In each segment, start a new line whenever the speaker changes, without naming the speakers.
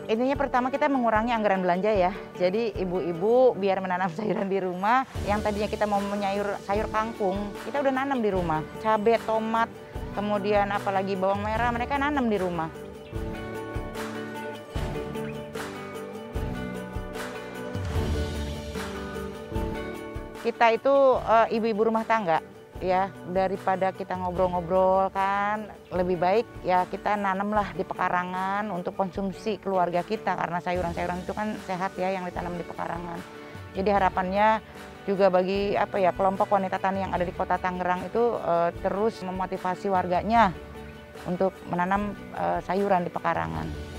Intinya pertama kita mengurangi anggaran belanja ya. Jadi ibu-ibu biar menanam sayuran di rumah, yang tadinya kita mau sayur kangkung, kita udah nanam di rumah. Cabai, tomat, kemudian apalagi bawang merah, mereka nanam di rumah. Kita itu ibu-ibu rumah tangga. Ya, daripada kita ngobrol-ngobrol kan, lebih baik ya kita nanamlah di pekarangan untuk konsumsi keluarga kita, karena sayuran-sayuran itu kan sehat ya yang ditanam di pekarangan. Jadi harapannya juga bagi kelompok wanita tani yang ada di Kota Tangerang itu terus memotivasi warganya untuk menanam sayuran di pekarangan.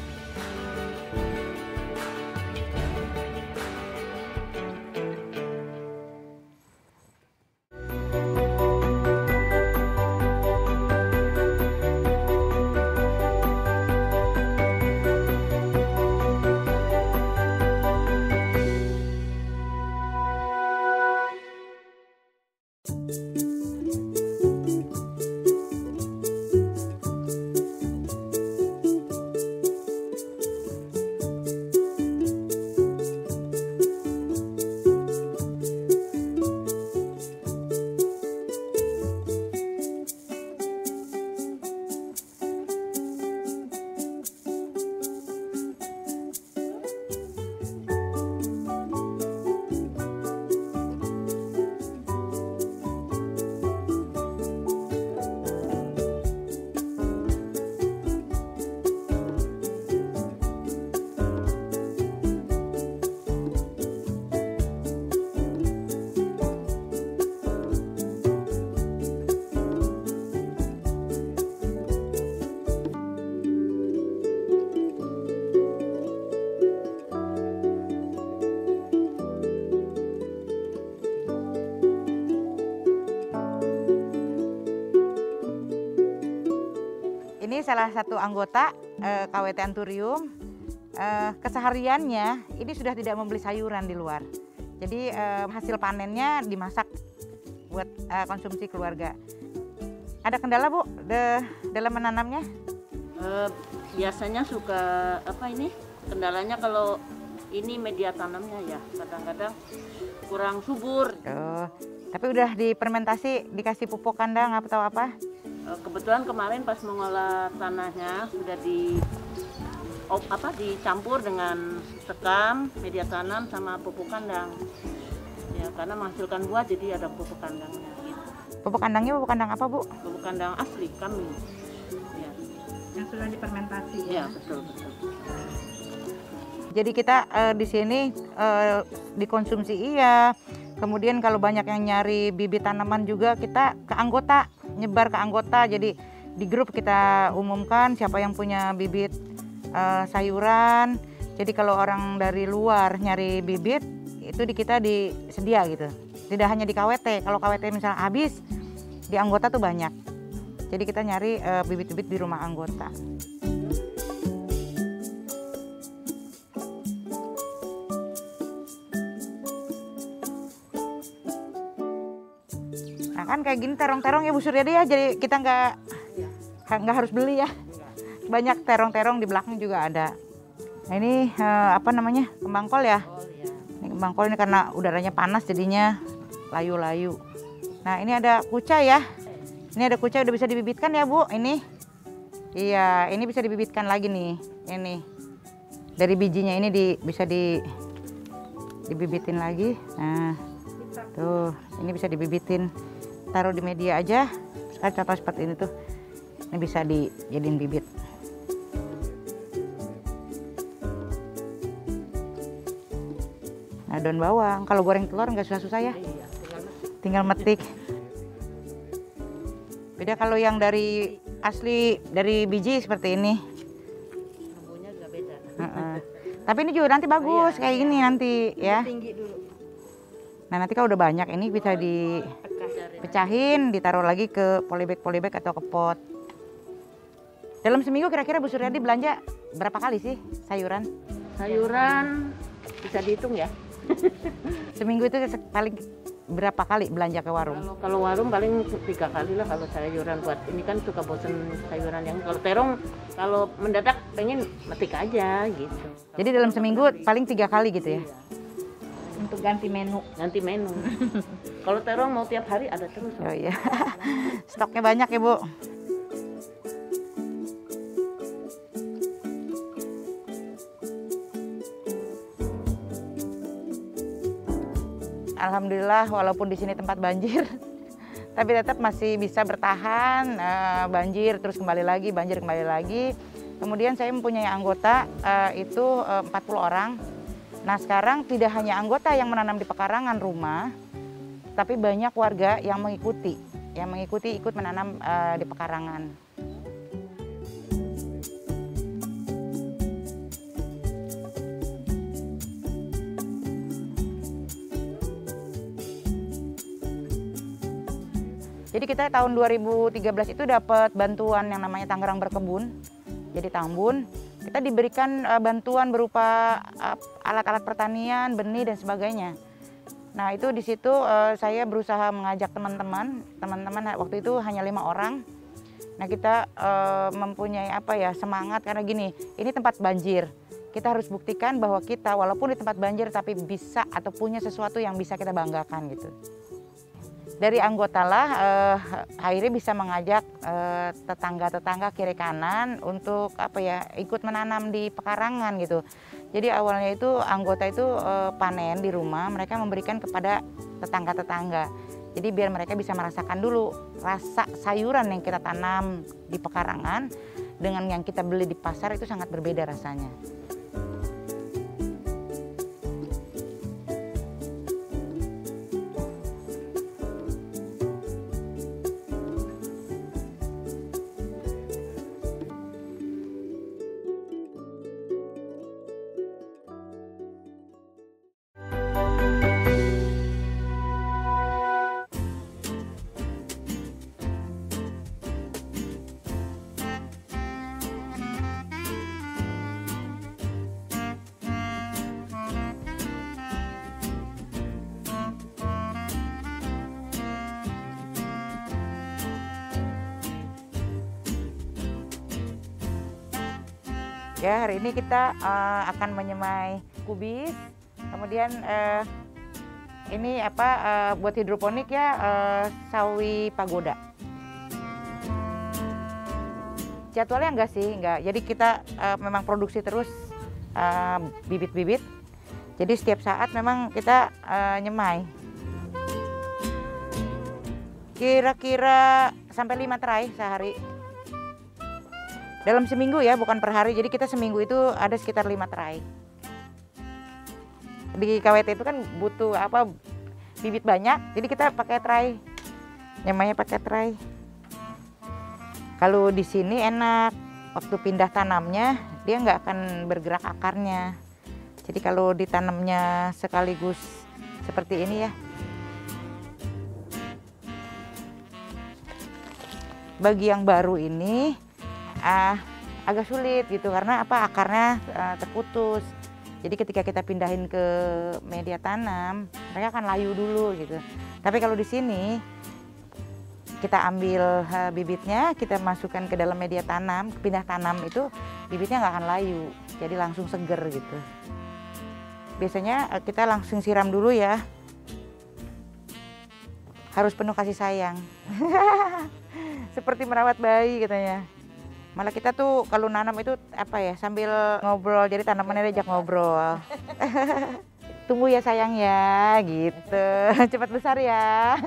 Ini salah satu anggota KWT Anturium. Kesehariannya ini sudah tidak membeli sayuran di luar. Jadi hasil panennya dimasak buat konsumsi keluarga. Ada kendala Bu dalam menanamnya?
Biasanya suka kendalanya kalau ini media tanamnya ya kadang-kadang kurang subur.
Tapi udah difermentasi, dikasih pupuk kandang atau apa?
Kebetulan kemarin pas mengolah tanahnya sudah dicampur dengan sekam, media tanam sama pupuk kandang. Ya, karena menghasilkan buah jadi ada pupuk kandangnya gitu.
Pupuk kandangnya pupuk kandang apa, Bu?
Pupuk kandang asli kami. Ya.
Yang sudah difermentasi
ya? Ya, betul.
Jadi kita di sini dikonsumsi iya. Kemudian kalau banyak yang nyari bibit tanaman juga kita nyebar ke anggota. Jadi di grup kita umumkan siapa yang punya bibit sayuran. Jadi kalau orang dari luar nyari bibit itu kita disedia gitu. Tidak hanya di KWT. Kalau KWT misalnya habis, di anggota tuh banyak. Jadi kita nyari bibit-bibit di rumah anggota. Nah kan kayak gini terong-terong ya Bu Suryadi ya, jadi kita nggak harus beli ya. Banyak terong-terong di belakang juga ada. Nah ini kembang kol ya. Ini kembang kol ini karena udaranya panas jadinya layu-layu. Nah ini ada kucai ya. Ini ada kucai udah bisa dibibitkan ya Bu. Ini, iya ini bisa dibibitkan lagi nih. Ini dari bijinya ini bisa dibibitin lagi. Nah tuh ini bisa dibibitin. Taruh di media aja, contoh seperti ini tuh, ini bisa dijadiin bibit. Nah daun bawang, kalau goreng telur nggak susah-susah ya, tinggal metik. Beda kalau yang dari asli dari biji seperti ini.
Bumbunya juga beda.
Tapi ini juga nanti bagus kayak gini nanti ya.
Tinggi dulu.
Nah nanti kalau udah banyak ini bisa dipecahin, ditaruh lagi ke polybag atau ke pot. Dalam seminggu kira-kira Bu Suryadi belanja berapa kali sih sayuran?
Sayuran bisa dihitung ya.
Seminggu itu paling berapa kali belanja ke warung?
Kalau warung paling 3 kali lah kalau sayuran buat ini kan suka bosen sayuran yang kalau terong kalau mendadak pengen metik aja gitu.
Jadi dalam seminggu paling 3 kali gitu ya?
Iya.
Untuk ganti menu.
Ganti menu. Kalau terong mau tiap hari ada terus.
Oh iya. Stoknya banyak ya, Bu. Alhamdulillah walaupun di sini tempat banjir, tapi tetap masih bisa bertahan, banjir terus kembali lagi, banjir kembali lagi. Kemudian saya mempunyai anggota itu 40 orang. Nah sekarang tidak hanya anggota yang menanam di pekarangan rumah, tapi banyak warga yang mengikuti ikut menanam di pekarangan. Jadi kita tahun 2013 itu dapat bantuan yang namanya Tangerang Berkebun. Jadi Tambun, kita diberikan bantuan berupa alat-alat pertanian, benih dan sebagainya. Nah itu di situ saya berusaha mengajak teman-teman waktu itu hanya 5 orang. Nah kita mempunyai semangat karena gini, ini tempat banjir. Kita harus buktikan bahwa kita walaupun di tempat banjir tapi bisa atau punya sesuatu yang bisa kita banggakan gitu. Dari anggota lah akhirnya bisa mengajak tetangga-tetangga kiri kanan untuk ikut menanam di pekarangan gitu. Jadi awalnya itu anggota itu panen di rumah, mereka memberikan kepada tetangga-tetangga. Jadi biar mereka bisa merasakan dulu rasa sayuran yang kita tanam di pekarangan dengan yang kita beli di pasar itu sangat berbeda rasanya. Ya, hari ini kita akan menyemai kubis. Kemudian ini buat hidroponik ya, sawi pagoda. Jadwalnya enggak sih, enggak. Jadi kita memang produksi terus bibit-bibit. Jadi setiap saat memang kita nyemai. Kira-kira sampai 5 tray sehari. Dalam seminggu ya, bukan per hari. Jadi kita seminggu itu ada sekitar 5 tray. Di KWT itu kan butuh bibit banyak, jadi kita pakai tray. Nyemainya pakai tray. Kalau di sini enak, waktu pindah tanamnya dia nggak akan bergerak akarnya. Jadi kalau ditanamnya sekaligus seperti ini ya. Bagi yang baru ini agak sulit gitu karena akarnya terputus. Jadi ketika kita pindahin ke media tanam, mereka akan layu dulu gitu. Tapi kalau di sini kita ambil bibitnya, kita masukkan ke dalam media tanam, pindah tanam itu bibitnya nggak akan layu, jadi langsung seger gitu. Biasanya kita langsung siram dulu ya. Harus penuh kasih sayang. Seperti merawat bayi katanya. Malah kita tuh kalau nanam itu sambil ngobrol, jadi tanamannya diajak ngobrol. Tunggu ya sayang ya, gitu. Cepat besar ya.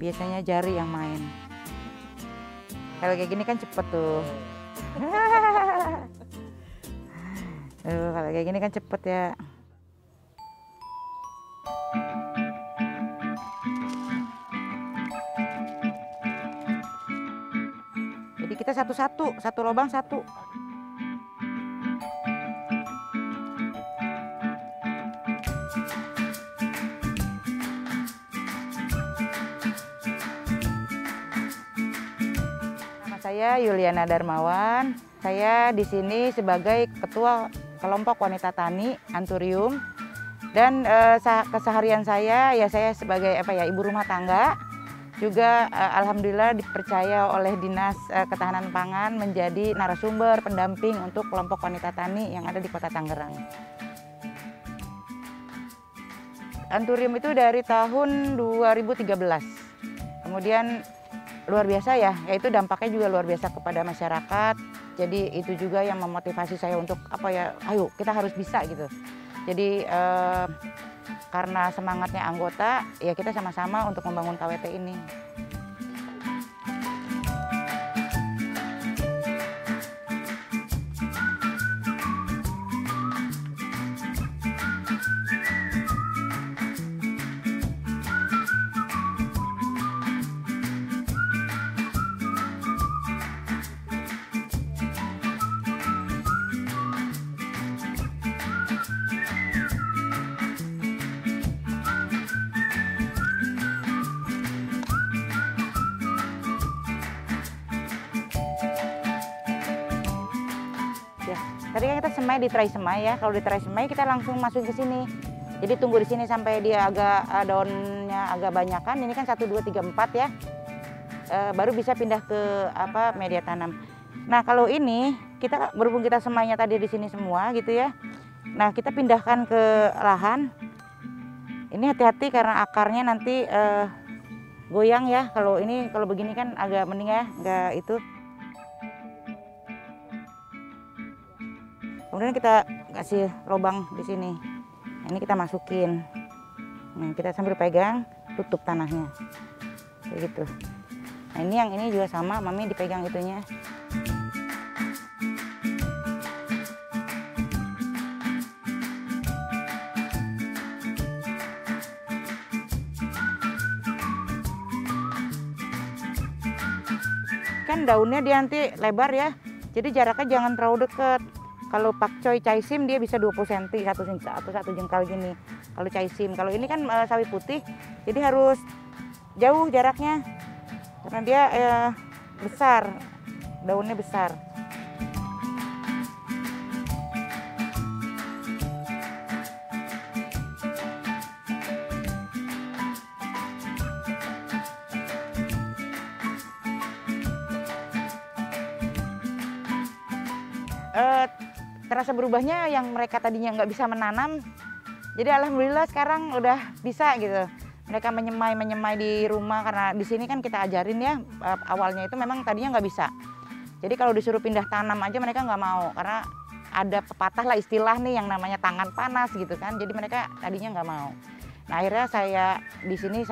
Biasanya jari yang main. Kalau kayak gini kan cepet tuh. Kalau kayak gini kan cepet ya. Jadi kita satu lubang satu. Nama saya Yuliana Darmawan. Saya di sini sebagai ketua kelompok wanita tani Anturium, dan keseharian saya ya saya sebagai ibu rumah tangga, juga alhamdulillah dipercaya oleh Dinas Ketahanan Pangan menjadi narasumber pendamping untuk kelompok wanita tani yang ada di Kota Tangerang. Anturium itu dari tahun 2013. Kemudian luar biasa ya, yaitu dampaknya juga luar biasa kepada masyarakat. Jadi itu juga yang memotivasi saya untuk ayo kita harus bisa gitu. Jadi karena semangatnya anggota, ya kita sama-sama untuk membangun KWT ini. Tadi kan kita semai di terai semai ya. Kalau di terai semai kita langsung masuk ke sini. Jadi tunggu di sini sampai dia agak daunnya agak banyakan. Ini kan 1, 2, 3, 4 ya. Baru bisa pindah ke media tanam. Nah kalau ini kita berhubung kita semainya tadi di sini semua gitu ya. Nah kita pindahkan ke lahan. Ini hati-hati karena akarnya nanti goyang ya. Kalau begini kan agak mending ya, nggak itu. Kemudian kita kasih lubang di sini. Nah, ini kita masukin. Nah, kita sambil pegang, tutup tanahnya. Kayak gitu. Nah, ini juga sama, Mami dipegang itunya. Kan daunnya dia nanti lebar ya. Jadi jaraknya jangan terlalu dekat. Kalau pakcoy caisim dia bisa 20 cm, 1 jengkal gini. Kalau caisim, kalau ini kan sawi putih, jadi harus jauh jaraknya. Karena dia besar, daunnya besar. Terasa berubahnya yang mereka tadinya nggak bisa menanam, jadi alhamdulillah sekarang udah bisa gitu. Mereka menyemai di rumah, karena di sini kan kita ajarin ya, awalnya itu memang tadinya nggak bisa. Jadi kalau disuruh pindah tanam aja mereka nggak mau, karena ada pepatah lah istilah nih yang namanya tangan panas gitu kan. Jadi mereka tadinya nggak mau. Nah akhirnya saya di sini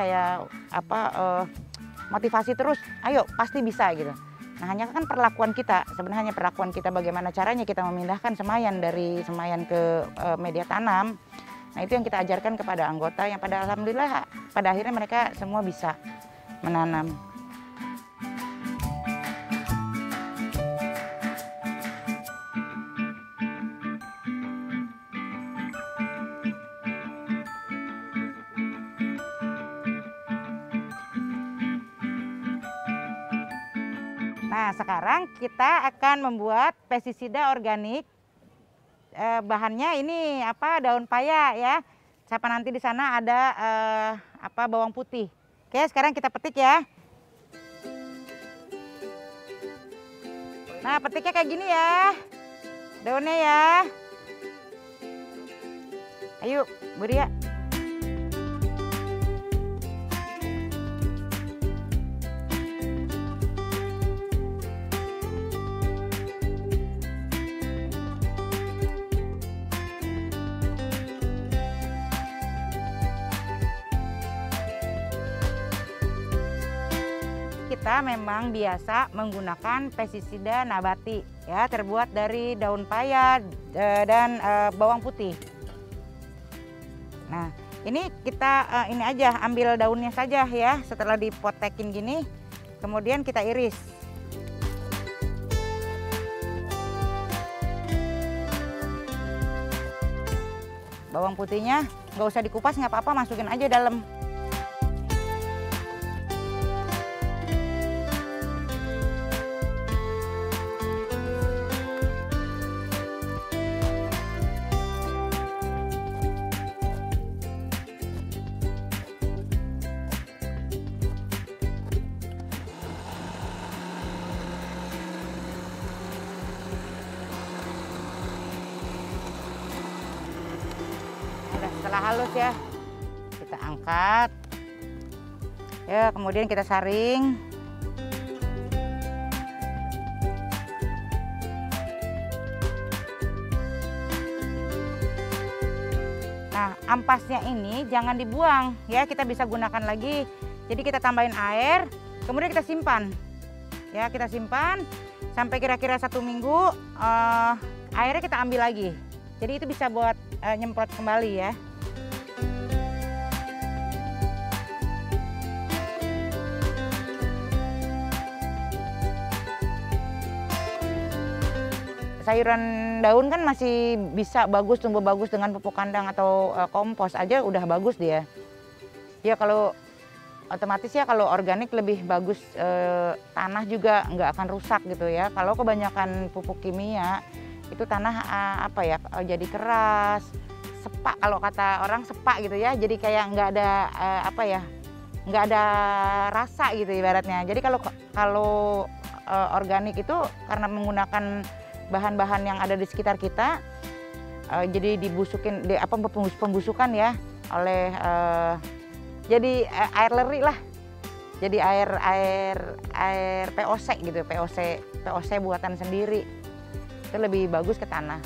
motivasi terus, ayo pasti bisa gitu. Nah hanya kan perlakuan kita, sebenarnya perlakuan kita bagaimana caranya kita memindahkan semaian dari semaian ke media tanam. Nah itu yang kita ajarkan kepada anggota yang alhamdulillah pada akhirnya mereka semua bisa menanam. Nah, sekarang kita akan membuat pestisida organik. Bahannya ini daun paya ya. Siapa nanti di sana ada bawang putih. Oke, sekarang kita petik ya. Nah, petiknya kayak gini ya. Daunnya ya. Ayo, beri ya. Kita memang biasa menggunakan pestisida nabati ya, terbuat dari daun paya dan bawang putih. Nah, ini kita ini aja ambil daunnya saja ya, setelah dipotekin gini, kemudian kita iris. Bawang putihnya nggak usah dikupas, nggak apa-apa, masukin aja dalam. setelah halus ya, kita angkat. Ya, kemudian kita saring. Nah, ampasnya ini jangan dibuang ya, kita bisa gunakan lagi. Jadi kita tambahin air, kemudian kita simpan. Ya, kita simpan sampai kira-kira 1 minggu, airnya kita ambil lagi. Jadi itu bisa buat nyemprot kembali ya. Sayuran daun kan masih bisa bagus, tumbuh bagus dengan pupuk kandang atau kompos aja udah bagus dia. Ya kalau otomatis ya kalau organik lebih bagus, tanah juga nggak akan rusak gitu ya. Kalau kebanyakan pupuk kimia itu tanah jadi keras, sepak kalau kata orang sepak gitu ya. Jadi kayak nggak ada nggak ada rasa gitu ibaratnya. Jadi kalau organik itu karena menggunakan bahan-bahan yang ada di sekitar kita, jadi dibusukin pembusukan ya oleh jadi air leri lah, jadi air POC gitu, POC buatan sendiri, itu lebih bagus ke tanah.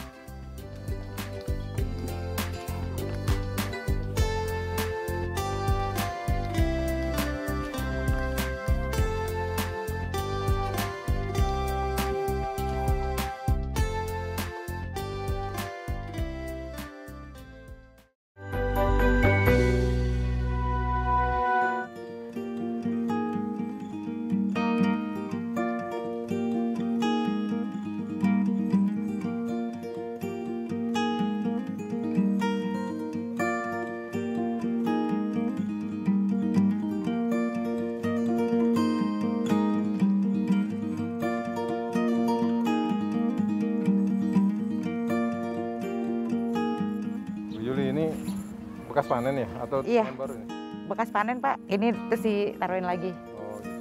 Bekas panen ya atau
Iya,
panen baru nih?
bekas panen Pak, ini terus ditaruhin lagi.
Oh gitu.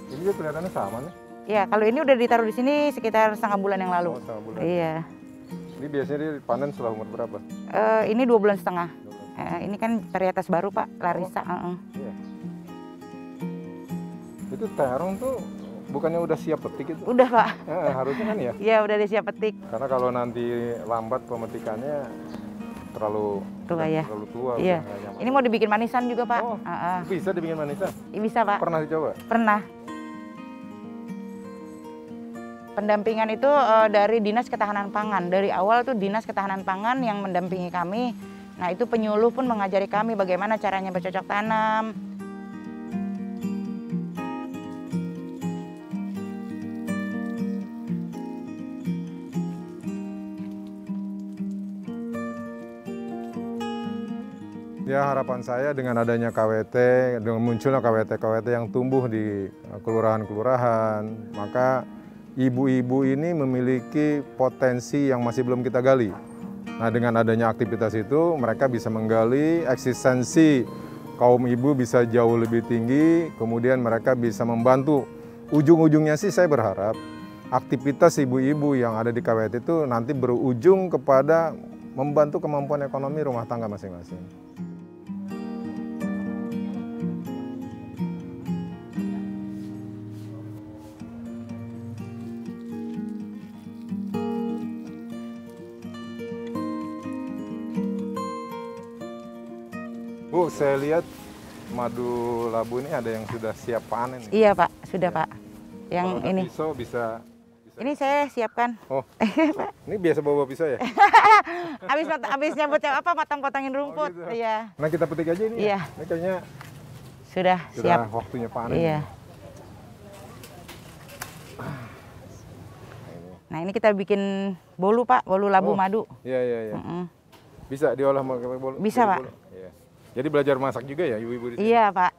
Ini juga kelihatannya sama nih.
Iya, kalau ini udah ditaruh di sini sekitar setengah bulan yang lalu.
Oh, setengah bulan.
Iya.
Ini biasanya dipanen setelah umur berapa?
Ini 2 bulan setengah. Ini kan varietas baru Pak, Larissa.
Iya. Itu terong tuh bukannya udah siap petik itu?
Udah Pak.
Harusnya kan ya?
Iya, udah siap petik.
Karena kalau nanti lambat pemetikannya terlalu
Tua ya.
Terlalu tua.
Iya. Ini mau dibikin manisan juga Pak.
Oh, bisa dibikin manisan?
Bisa Pak.
Pernah dicoba?
Pernah. Pendampingan itu dari Dinas Ketahanan Pangan. Dari awal tuh Dinas Ketahanan Pangan yang mendampingi kami. Nah itu penyuluh pun mengajari kami bagaimana caranya bercocok tanam.
Ya harapan saya dengan adanya KWT, dengan munculnya KWT yang tumbuh di kelurahan-kelurahan, maka ibu-ibu ini memiliki potensi yang masih belum kita gali. Nah dengan adanya aktivitas itu mereka bisa menggali eksistensi kaum ibu bisa jauh lebih tinggi, kemudian mereka bisa membantu. Ujung-ujungnya sih saya berharap aktivitas ibu-ibu yang ada di KWT itu nanti berujung kepada membantu kemampuan ekonomi rumah tangga masing-masing. Bu, saya lihat madu labu ini ada yang sudah siap panen.
Iya Pak, sudah Pak. Yang
kalau
ini.
Pisau bisa.
Ini saya siapkan.
Oh, ini biasa bawa pisau ya?
Habis nyambut potong-potongin rumput.
Oh, gitu.
Iya.
Nah kita petik aja ini.
Iya.
Ya? Ini kayaknya
Sudah siap.
Waktunya panen.
Iya. Nah ini kita bikin bolu Pak, bolu labu madu.
Iya. Bisa diolah pakai bolu?
Bisa Pak.
Bolu. Iya. Jadi belajar masak juga ya ibu-ibu di sini?
Iya Pak.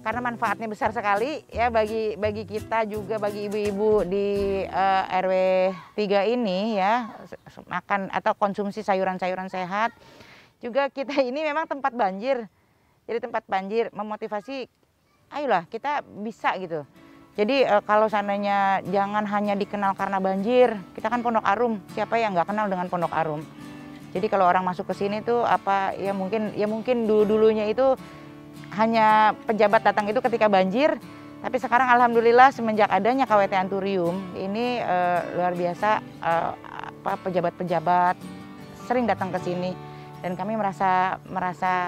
karena manfaatnya besar sekali ya bagi kita juga, bagi ibu-ibu di RW 3 ini ya, makan atau konsumsi sayuran-sayuran sehat. Juga kita ini memang tempat banjir. Jadi tempat banjir memotivasi, ayolah kita bisa gitu. Jadi kalau seandainya jangan hanya dikenal karena banjir, kita kan Pondok Arum, siapa yang nggak kenal dengan Pondok Arum. Jadi kalau orang masuk ke sini tuh apa ya mungkin dulunya itu hanya pejabat datang itu ketika banjir, tapi sekarang alhamdulillah semenjak adanya KWT Anturium ini luar biasa, pejabat-pejabat sering datang ke sini dan kami merasa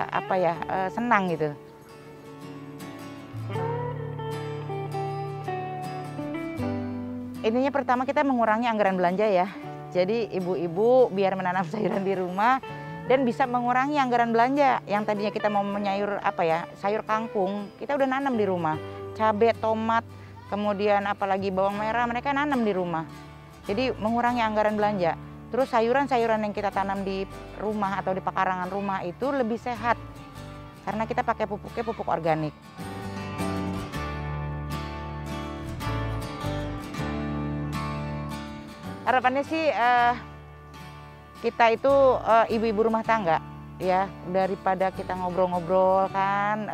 apa ya, senang gitu. Ininya pertama kita mengurangi anggaran belanja ya. Jadi ibu-ibu biar menanam sayuran di rumah dan bisa mengurangi anggaran belanja. Yang tadinya kita mau menyayur sayur kangkung, kita udah nanam di rumah. Cabai, tomat, kemudian apalagi bawang merah, mereka nanam di rumah. Jadi mengurangi anggaran belanja. Terus sayuran-sayuran yang kita tanam di rumah atau di pekarangan rumah itu lebih sehat. Karena kita pakai pupuknya pupuk organik. Harapannya sih kita itu ibu-ibu rumah tangga ya, daripada kita ngobrol-ngobrol kan,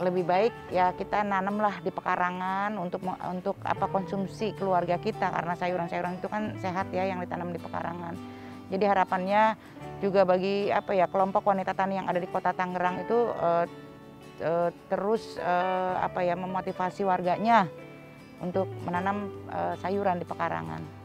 lebih baik ya kita nanamlah di pekarangan untuk konsumsi keluarga kita, karena sayuran-sayuran itu kan sehat ya yang ditanam di pekarangan. Jadi harapannya juga bagi kelompok wanita tani yang ada di Kota Tangerang itu terus memotivasi warganya untuk menanam sayuran di pekarangan.